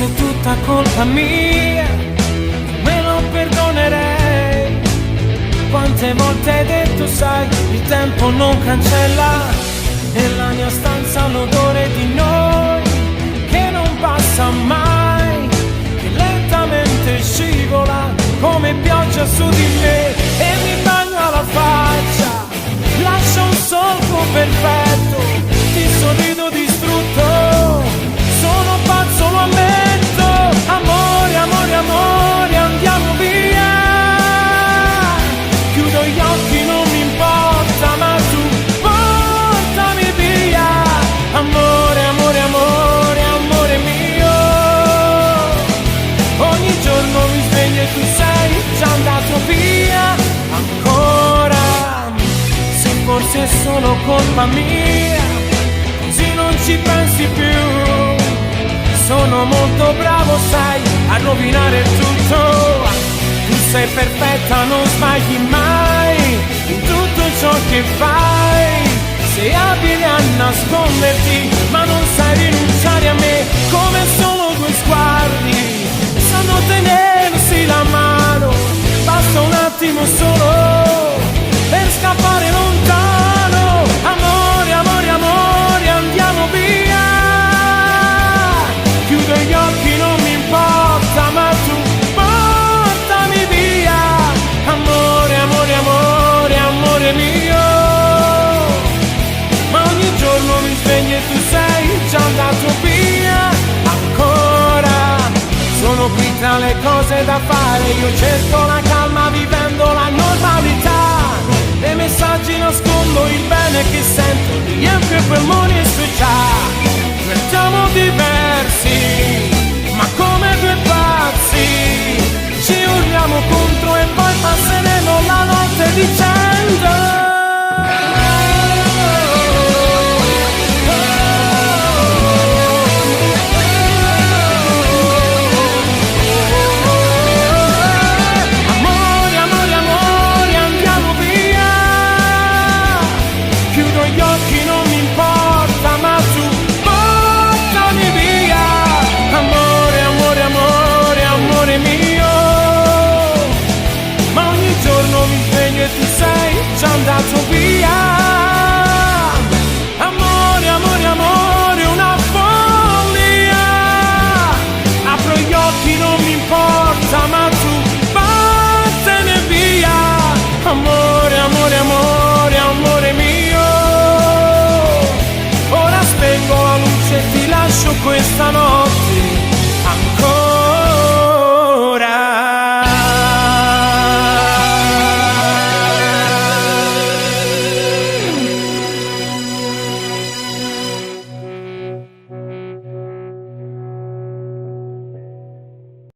fosse tutta colpa mia, me lo perdonerei. Quante volte hai detto sai, il tempo non cancella, nella mia stanza l'odore di noi che non passa mai, che lentamente scivola come pioggia su di me e mi bagna la faccia, lascia un solco perfetto, ti sorrido distrutto, sono pazzo, lo ammetto, amore, amore, amore, andiamo via, chiudo gli occhi, non mi importa, ma tu portami via, amore, amore, amore, amore mio, ogni giorno mi sveglio e tu sei già andato via, ancora, se forse è solo colpa mia, così non ci pensi più. Sono molto bravo, sai, a rovinare tutto. Tu sei perfetta, non sbagli mai in tutto ciò che fai. Sei abile a nasconderti, ma non sai rinunciare a me. Come solo due sguardi sanno tenersi la mano. Basta un attimo solo per scappare lontano. Amore, amore, amore, andiamo via. Chiudo gli occhi, non mi importa, ma tu portami via. Amore, amore, amore, amore mio. Ma ogni giorno mi sveglio e tu sei già andato via. Ancora, sono qui tra le cose da fare. Io cerco la calma vivendo la normalità. Nei messaggi nascondo il bene che sento, riempio i polmoni e sociali. Siamo diversi,